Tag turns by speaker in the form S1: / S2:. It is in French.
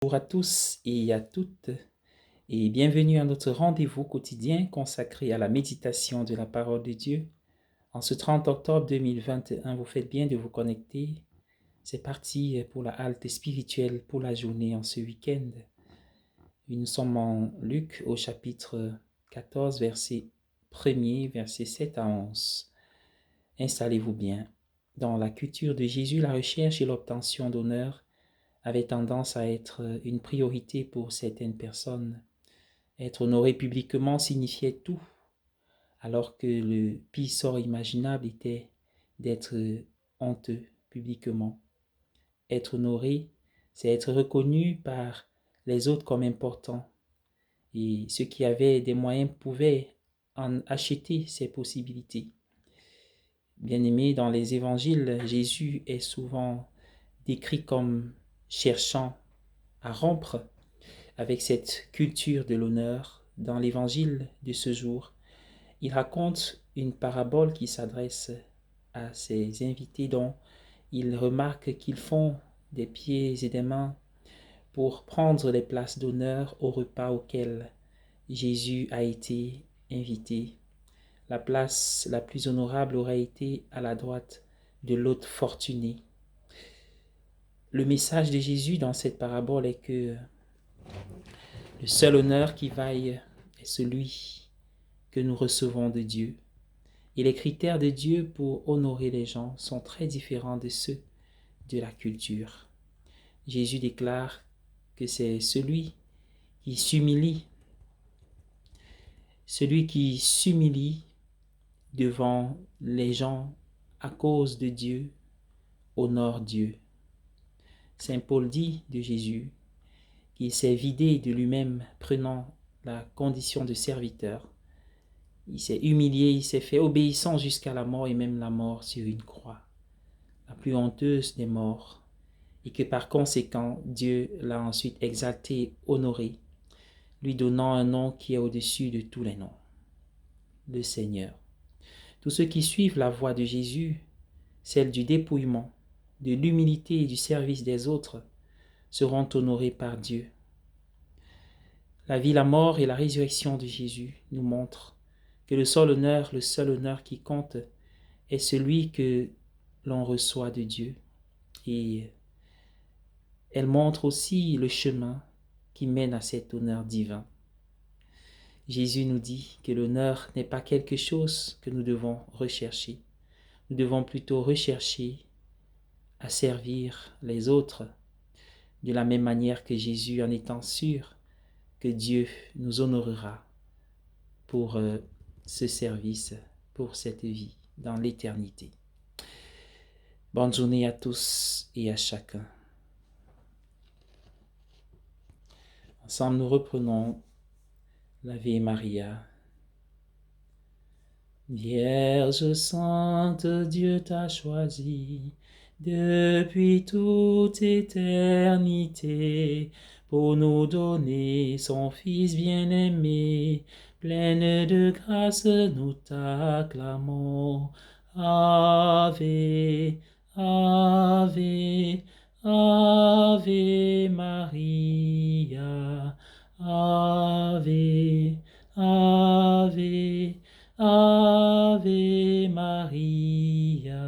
S1: Bonjour à tous et à toutes et bienvenue à notre rendez-vous quotidien consacré à la méditation de la parole de Dieu. En ce 30 octobre 2021, vous faites bien de vous connecter. C'est parti pour la halte spirituelle pour la journée en ce week-end. Nous sommes en Luc au chapitre 14, verset 1er, verset 7 à 11. Installez-vous bien. Dans la culture de Jésus, la recherche et l'obtention d'honneur avait tendance à être une priorité pour certaines personnes. Être honoré publiquement signifiait tout, alors que le pire sort imaginable était d'être honteux publiquement. Être honoré, c'est être reconnu par les autres comme important. Et ceux qui avaient des moyens pouvaient en acheter ces possibilités. Bien-aimé, dans les évangiles, Jésus est souvent décrit comme cherchant à rompre avec cette culture de l'honneur. Dans l'évangile de ce jour, il raconte une parabole qui s'adresse à ses invités dont il remarque qu'ils font des pieds et des mains pour prendre les places d'honneur au repas auquel Jésus a été invité. La place la plus honorable aurait été à la droite de l'hôte fortuné. Le message de Jésus dans cette parabole est que le seul honneur qui vaille est celui que nous recevons de Dieu. Et les critères de Dieu pour honorer les gens sont très différents de ceux de la culture. Jésus déclare que c'est celui qui s'humilie devant les gens à cause de Dieu, honore Dieu. Saint Paul dit de Jésus qu'il s'est vidé de lui-même, prenant la condition de serviteur. Il s'est humilié, il s'est fait obéissant jusqu'à la mort et même la mort sur une croix, la plus honteuse des morts, et que par conséquent, Dieu l'a ensuite exalté, honoré, lui donnant un nom qui est au-dessus de tous les noms, le Seigneur. Tous ceux qui suivent la voie de Jésus, celle du dépouillement, de l'humilité et du service des autres, seront honorés par Dieu. La vie, la mort et la résurrection de Jésus nous montrent que le seul honneur qui compte est celui que l'on reçoit de Dieu. Et elle montre aussi le chemin qui mène à cet honneur divin. Jésus nous dit que l'honneur n'est pas quelque chose que nous devons rechercher. Nous devons plutôt rechercher à servir les autres de la même manière que Jésus, en étant sûr que Dieu nous honorera pour ce service, pour cette vie dans l'éternité. Bonne journée à tous et à chacun. Ensemble, nous reprenons l'Ave Maria. Vierge sainte, Dieu t'a choisie depuis toute éternité pour nous donner son Fils bien-aimé. Pleine de grâce, nous t'acclamons. Ave, Ave, Ave Maria. Ave, Ave, Ave Maria.